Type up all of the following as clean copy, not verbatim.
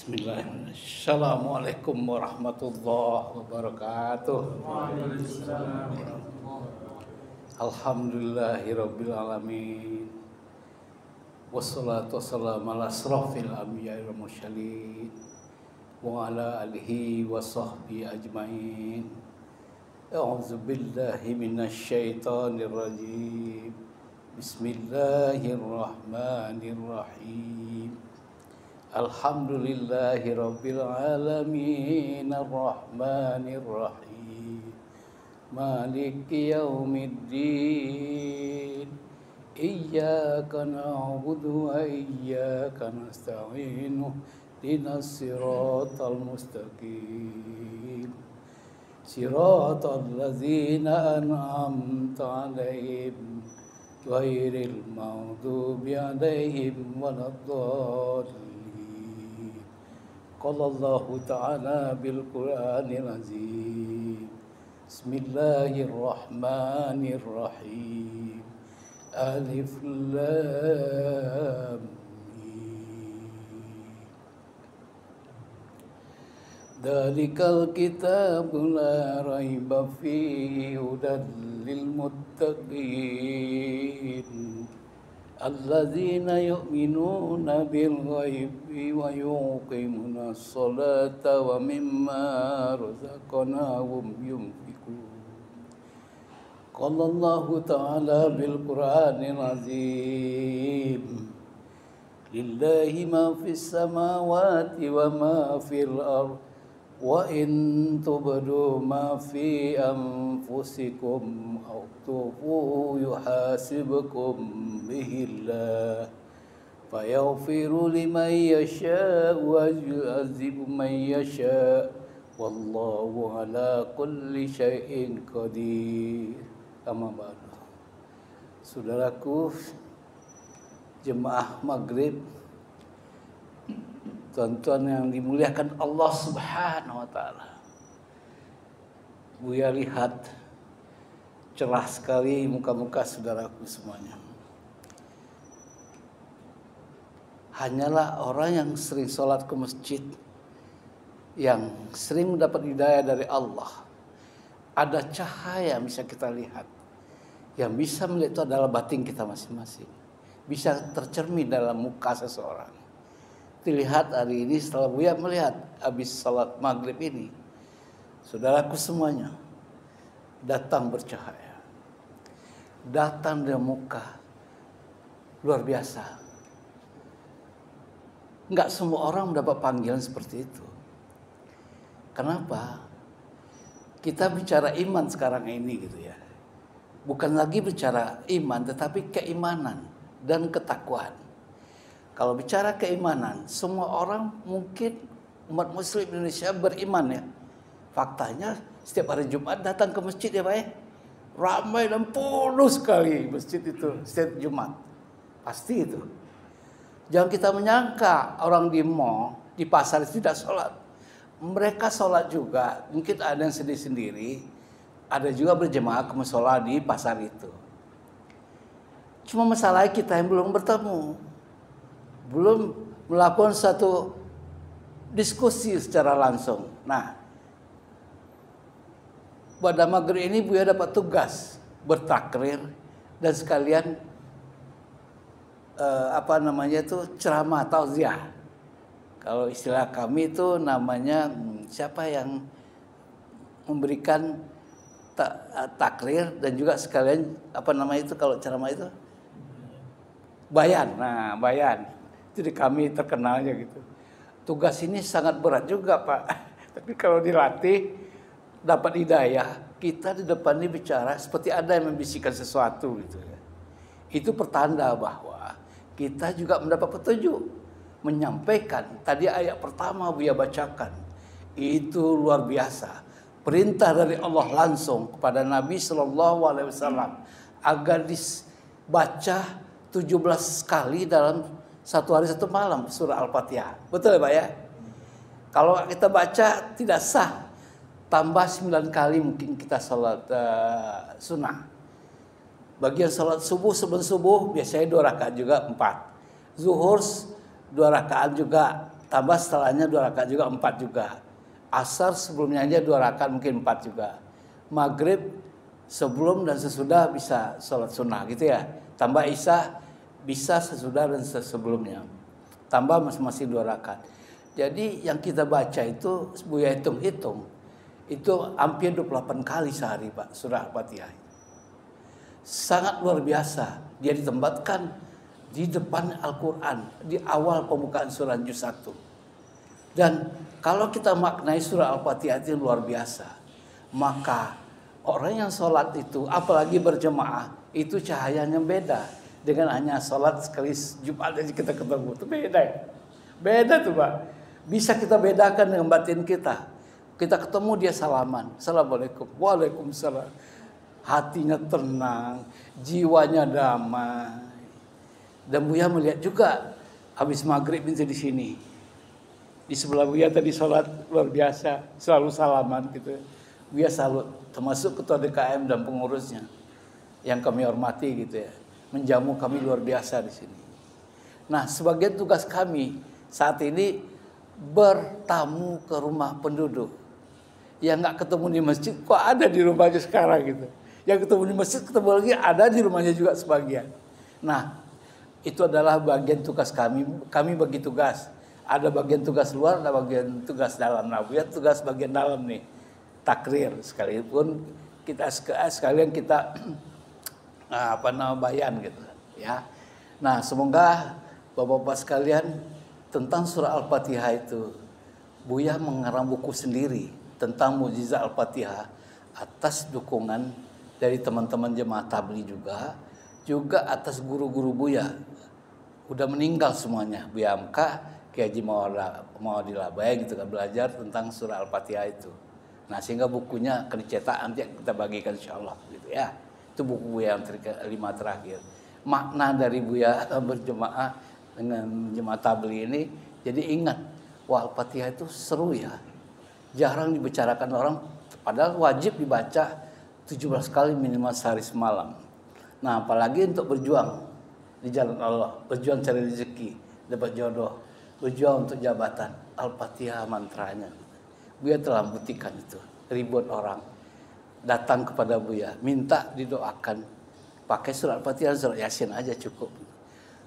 Bismillahirrahmanirrahim. Assalamualaikum warahmatullahi wabarakatuh. Alhamdulillahirabbil alamin. Wassalatu wassalamu ala asrofil anbiya'i wal mursalin wa ala alihi wa sahbihi ajmain. A'udzu billahi minasy syaithanir rajim. Bismillahirrahmanirrahim. Alhamdulillahi rabbil alamin arrahmanir rahim maliki yaumiddin iyyaka na'budu wa iyyaka nasta'in ihdinas siratal mustaqim siratal ladzina an'amta 'alaihim ghairil maghdubi 'alaihim waladdallin. Qala Allahu ta'ala bil Qur'anil azim. Bismillahirrahmanirrahim. Alif lam mim. Dzalikal kitabu la raiba fihi hudan lil muttaqin. Alladzina yu'minuna bil ghaibi wa yuqimuna sholata wa mimma razaqnahum yunfiqun. Qala Allahu ta'ala bil Qur'anil azim. Lillahi ma fis samawati wa ma fil ardh wa in tubdu ma fi anfusikum aw tukhfu yuhasibkum bihi Allah fayaghfiru liman yasha wa yu'adzibu man yasha wallahu ala kulli syai'in qadir. Amma ba'du. Saudaraku jemaah maghrib, tuan-tuan yang dimuliakan Allah Subhanahu wa ta'ala. Buya lihat cerah sekali muka-muka saudaraku semuanya. Hanyalah orang yang sering sholat ke masjid, yang sering mendapat hidayah dari Allah. Ada cahaya yang bisa kita lihat. Yang bisa melihat itu adalah batin kita masing-masing. Bisa tercermin dalam muka seseorang. Dilihat hari ini setelah Buya melihat habis salat maghrib ini, saudaraku semuanya datang bercahaya, datang dari muka luar biasa. Enggak semua orang mendapat panggilan seperti itu. Kenapa? Kita bicara iman sekarang ini gitu ya. Bukan lagi bicara iman, tetapi keimanan dan ketakwaan. Kalau bicara keimanan, semua orang mungkin umat muslim Indonesia beriman ya. Faktanya setiap hari Jumat datang ke masjid ya Pak ya. Ramai dan penuh sekali masjid itu setiap Jumat. Pasti itu. Jangan kita menyangka orang di mall, di pasar tidak sholat. Mereka sholat juga. Mungkin ada yang sendiri-sendiri. Ada juga berjemaah ke musola di pasar itu. Cuma masalahnya kita yang belum bertemu. Belum melakukan satu diskusi secara langsung. Nah, pada maghrib ini Buya dapat tugas bertakrir dan sekalian ceramah tauziah. Kalau istilah kami itu namanya siapa yang memberikan takrir dan juga sekalian kalau ceramah itu bayan. Nah, bayan. Jadi kami terkenalnya gitu. Tugas ini sangat berat juga Pak. Tapi kalau dilatih dapat hidayah, kita di depan ini bicara seperti ada yang membisikkan sesuatu gitu ya. Itu pertanda bahwa kita juga mendapat petunjuk. Menyampaikan tadi ayat pertama Buya bacakan. Itu luar biasa. Perintah dari Allah langsung kepada Nabi SAW agar dibaca 17 kali dalam satu hari satu malam surah Al-Fatihah. Betul ya Pak ya? Kalau kita baca tidak sah. Tambah 9 kali mungkin kita sholat sunnah. Bagian sholat subuh sebelum subuh biasanya 2 rakaat juga 4. Zuhur 2 rakaat juga tambah setelahnya 2 rakaat juga 4 juga. Asar sebelumnya aja 2 rakaat mungkin 4 juga. Maghrib sebelum dan sesudah bisa sholat sunnah gitu ya. Tambah isya bisa sesudah dan sebelumnya. Tambah masing-masing 2 rakaat. Jadi yang kita baca itu Buya hitung-hitung itu hampir 28 kali sehari Pak surah Al-Fatihah. Sangat luar biasa. Dia ditempatkan di depan Al-Quran di awal pembukaan surah juz 1. Dan kalau kita maknai surah Al-Fatihah itu luar biasa, maka orang yang sholat itu apalagi berjemaah itu cahayanya beda dengan hanya sholat sekali Jumat aja kita ketemu. Itu beda ya. Beda tuh Pak. Bisa kita bedakan dengan batin kita. Kita ketemu dia salaman. Assalamualaikum. Waalaikumsalam. Hatinya tenang. Jiwanya damai. Dan Buya melihat juga habis maghrib itu di sini. Di sebelah Buya tadi sholat luar biasa. Selalu salaman gitu. Buya salut. Termasuk ketua DKM dan pengurusnya. Yang kami hormati gitu ya. Menjamu kami luar biasa di sini. Nah sebagian tugas kami saat ini bertamu ke rumah penduduk. Yang nggak ketemu di masjid kok ada di rumahnya sekarang gitu. Yang ketemu di masjid ketemu lagi ada di rumahnya juga sebagian. Nah itu adalah bagian tugas kami. Kami bagi tugas. Ada bagian tugas luar, ada bagian tugas dalam. Nah Buya tugas bagian dalam nih. Takrir sekalipun kita sekalian kita bayan gitu ya. Nah semoga Bapak-bapak sekalian tentang surah Al-Fatihah itu Buya mengarang buku sendiri tentang mukjizat Al-Fatihah atas dukungan dari teman-teman jemaah tabligh juga atas guru-guru Buya. Udah meninggal semuanya. Buya Hamka, Kiai Haji Mawadi Labay gitu kan belajar tentang surah Al-Fatihah itu. Nah, sehingga bukunya akan dicetak nanti kita bagikan insyaallah gitu ya. Itu buku Buya yang 5 terakhir. Makna dari Buya berjemaah dengan jemaah tabligh ini jadi ingat wah Al-Fatihah itu seru ya. Jarang dibicarakan orang padahal wajib dibaca 17 kali minimal sehari semalam. Nah, apalagi untuk berjuang di jalan Allah, berjuang cari rezeki, dapat jodoh, berjuang untuk jabatan. Al-Fatihah mantranya. Buya telah buktikan itu. Ribuan orang datang kepada Buya, minta didoakan. Pakai surat Al-Fatihah, surat Yasin aja cukup.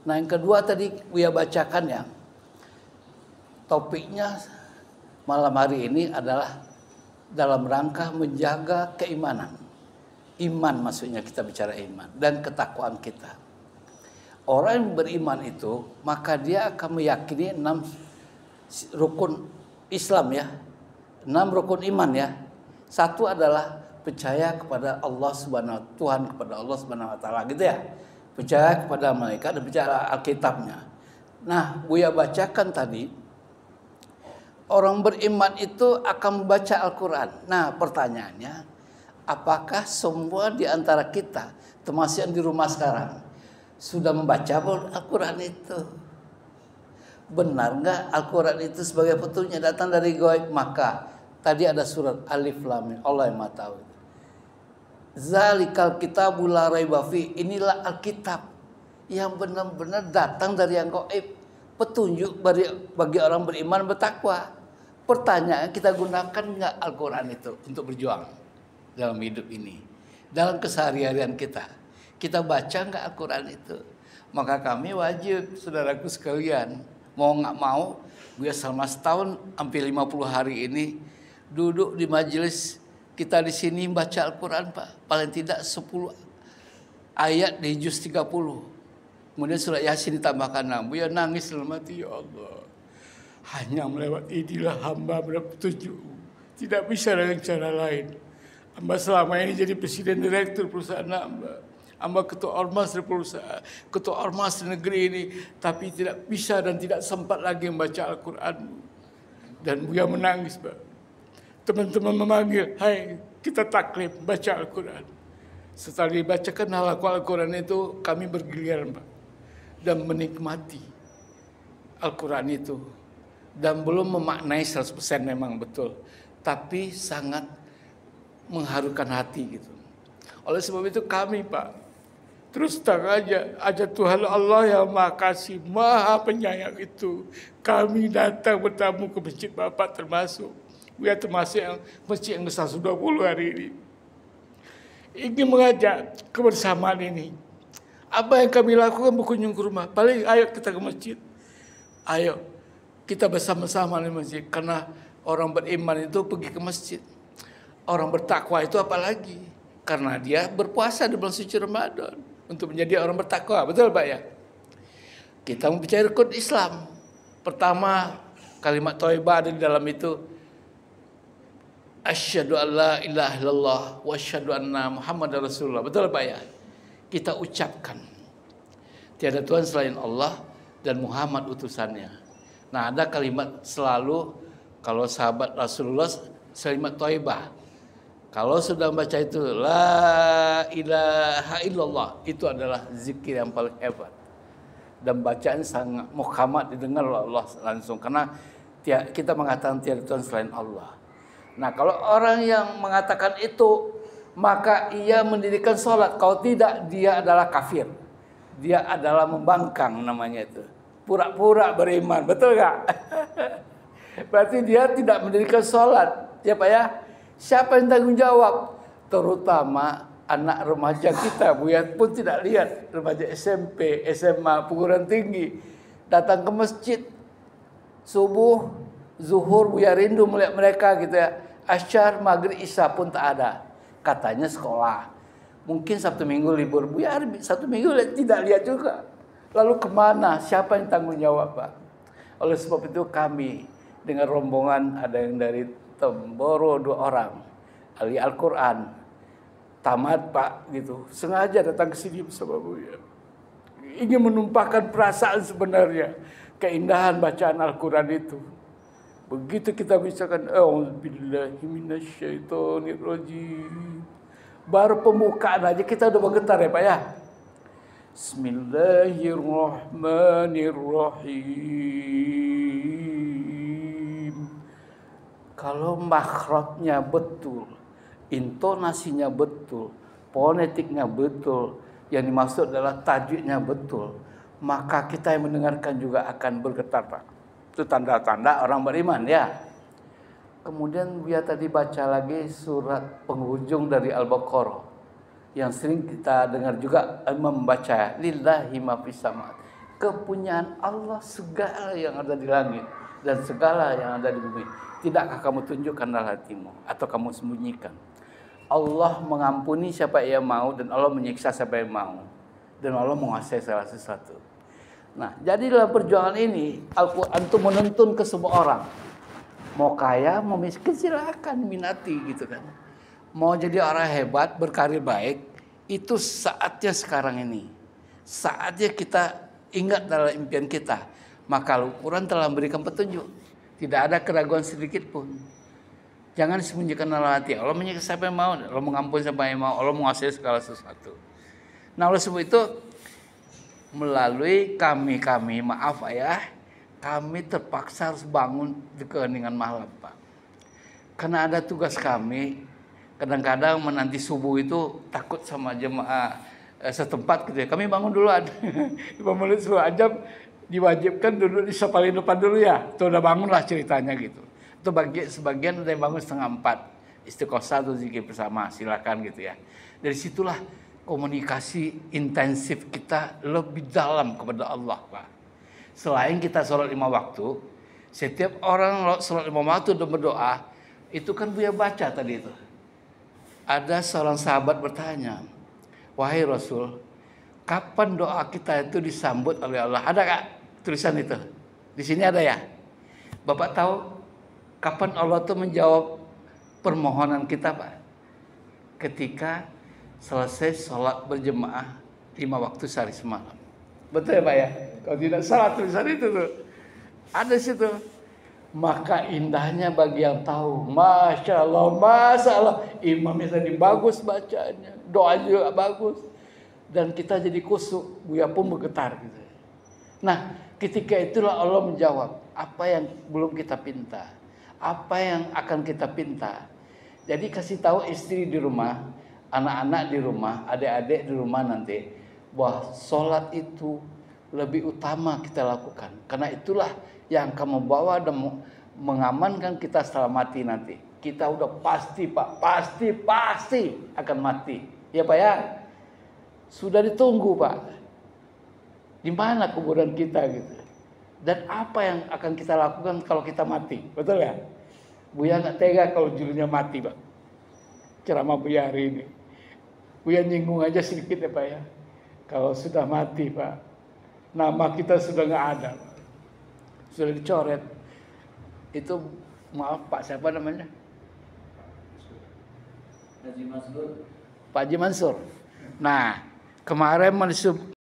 Nah, yang kedua tadi Buya bacakan ya. Topiknya malam hari ini adalah dalam rangka menjaga keimanan. Iman maksudnya kita bicara iman dan ketakwaan kita. Orang yang beriman itu maka dia akan meyakini 6 rukun Islam ya. 6 rukun iman ya. Satu adalah percaya kepada Allah Subhanahu Tuhan kepada Allah Subhanahu wa taala gitu ya. Percaya kepada malaikat dan percaya Alkitabnya. Nah, Buya bacakan tadi orang beriman itu akan membaca Al-Quran. Nah, pertanyaannya, apakah semua di antara kita, termasuk yang di rumah sekarang, sudah membaca Al-Quran itu? Benar nggak Al-Quran itu sebagai petunjuk datang dari gaib? Maka tadi ada surat Alif Lam Mim, Allah yang Maha Tahu. Zalikal kitabul la raiba fi. Inilah Alkitab yang benar-benar datang dari yang gaib, petunjuk bagi orang beriman bertakwa. Pertanyaan, kita gunakan nggak Al-Quran itu untuk berjuang dalam hidup ini, dalam keseharian kita? Kita baca nggak Al-Quran itu? Maka kami wajib, saudaraku sekalian, mau nggak mau, Buya selama setahun hampir 50 hari ini duduk di majelis kita di sini baca Al-Quran Pak, paling tidak 10 ayat di juz 30. Kemudian surat Yasin ditambahkan 6. Buya nangis dalam hati, ya Allah. Hanya melewati inilah hamba berpetunjuk. Tidak bisa dengan cara lain. Hamba selama ini jadi presiden direktur perusahaan hamba. Hamba ketua ormas di perusahaan, ketua ormas di negeri ini. Tapi tidak bisa dan tidak sempat lagi membaca Al-Quran. Dan Buya menangis Pak. Teman-teman memanggil, hai kita taklim baca Al-Quran. Setelah dibacakan Al-Quran itu kami bergiliran Pak. Dan menikmati Al-Quran itu. Dan belum memaknai 100% memang betul. Tapi sangat mengharukan hati gitu. Oleh sebab itu kami Pak Terus terang aja Tuhan Allah yang Maha Kasih, Maha Penyayang itu. Kami datang bertamu ke masjid Bapak termasuk. Buya termasuk yang masjid yang ke-120 hari ini. Ingin mengajak kebersamaan ini. Apa yang kami lakukan berkunjung ke rumah. Paling ayo kita ke masjid. Ayo kita bersama-sama di masjid. Karena orang beriman itu pergi ke masjid. Orang bertakwa itu apalagi. Karena dia berpuasa di bulan suci Ramadan. Untuk menjadi orang bertakwa. Betul Pak ya? Kita membicara rukun Islam. Pertama, kalimat thayyibah ada di dalam itu. Asyhadu an la ilaha illallah wa asyhadu anna Muhammadar Rasulullah. Betul Pak ya? Kita ucapkan tiada Tuhan selain Allah dan Muhammad utusannya. Nah, ada kalimat selalu kalau sahabat Rasulullah kalimat thayyibah. Kalau sudah membaca itu la ilaha illallah, itu adalah zikir yang paling hebat. Dan bacaan sangat muhkamat didengar oleh Allah langsung karena kita mengatakan tiada Tuhan selain Allah. Nah, kalau orang yang mengatakan itu maka ia mendirikan sholat. Kalau tidak, dia adalah kafir. Dia adalah membangkang namanya itu. Pura-pura beriman, betul nggak? Berarti dia tidak mendirikan sholat. Ya Pak ya? Siapa yang tanggung jawab? Terutama anak remaja kita. Buya pun tidak lihat. Remaja SMP, SMA, perguruan tinggi. Datang ke masjid. Subuh, zuhur, Buya rindu melihat mereka gitu ya. Asyar, maghrib, isya pun tak ada. Katanya sekolah. Mungkin Sabtu Minggu libur. Buya Sabtu Minggu tidak lihat juga. Lalu kemana? Siapa yang tanggung jawab Pak? Oleh sebab itu kami dengan rombongan ada yang dari Temboro 2 orang. Ahli Al-Quran. Tamat Pak gitu. Sengaja datang ke sini bersama Buya. Ingin menumpahkan perasaan sebenarnya. Keindahan bacaan Al-Quran itu. Begitu kita bisakan a'udzubillahi minasyaitonirrajim. Baru pembukaan aja kita udah bergetar ya Pak ya. Bismillahirrahmanirrahim. Kalau makhrajnya betul, intonasinya betul, fonetiknya betul, yang dimaksud adalah tajwidnya betul, maka kita yang mendengarkan juga akan bergetar Pak. Itu tanda-tanda orang beriman ya. Kemudian Buya tadi baca lagi surat penghujung dari Al-Baqarah yang sering kita dengar juga membaca lillahi ma fis samawati. Kepunyaan Allah segala yang ada di langit dan segala yang ada di bumi. Tidakkah kamu tunjukkan dalam hatimu atau kamu sembunyikan? Allah mengampuni siapa yang mau dan Allah menyiksa siapa yang mau. Dan Allah menguasai segala sesuatu. Nah, jadi dalam perjuangan ini Al-Quran itu menuntun ke semua orang. Mau kaya, mau miskin silakan minati gitu kan. Mau jadi orang hebat, berkarir baik, itu saatnya sekarang ini. Saatnya kita ingat dalam impian kita. Maka Al-Quran telah memberikan petunjuk. Tidak ada keraguan sedikit pun. Jangan sembunyikan dalam hati. Allah menyiksa siapa yang mau, Allah mengampuni siapa yang mau, Allah menguasai segala sesuatu. Nah, oleh sebab itu melalui kami maaf ayah, kami terpaksa harus bangun di keheningan malam Pak. Karena ada tugas kami, kadang-kadang menanti subuh itu takut sama jemaah setempat gitu ya. Kami bangun dulu ada 5 menit sebelum azan diwajibkan duduk di sofa paling depan dulu ya. Itu udah bangun lah ceritanya gitu. Itu sebagian ada yang bangun 3:30 istiqosah atau zikir bersama, silakan gitu ya. Dari situlah komunikasi intensif kita lebih dalam kepada Allah Pak. Selain kita sholat 5 waktu, setiap orang sholat 5 waktu dan berdoa, itu kan Buya baca tadi itu. Ada seorang sahabat bertanya, wahai Rasul, kapan doa kita itu disambut oleh Allah? Ada Kak tulisan itu? Di sini ada ya? Bapak tahu kapan Allah tuh menjawab permohonan kita Pak? Ketika selesai sholat berjemaah 5 waktu sehari semalam. Betul ya Pak ya? Kalau tidak salah tulisan itu tuh. Ada situ. Maka indahnya bagi yang tahu. Masya Allah. Imamnya tadi bagus bacaannya. Doa juga bagus. Dan kita jadi kusuk. Buya pun bergetar gitu. Nah, ketika itulah Allah menjawab. Apa yang belum kita pinta. Apa yang akan kita pinta. Jadi kasih tahu istri di rumah. Anak-anak di rumah. Adik-adik di rumah nanti. bahwa sholat itu lebih utama kita lakukan. Karena itulah yang akan membawa dan mengamankan kita setelah mati nanti. Kita udah pasti Pak, pasti akan mati. Ya Pak ya, sudah ditunggu Pak. Di mana kuburan kita gitu. Dan apa yang akan kita lakukan kalau kita mati, betul ya? Buya nggak tega kalau judulnya mati Pak. Ceramah Buya hari ini. Buya nyinggung aja sedikit ya Pak ya. Kalau sudah mati Pak, nama kita sudah nggak ada, sudah dicoret. Itu maaf Pak, siapa namanya? Haji Mansur. Pak Haji Mansur. Nah, kemarin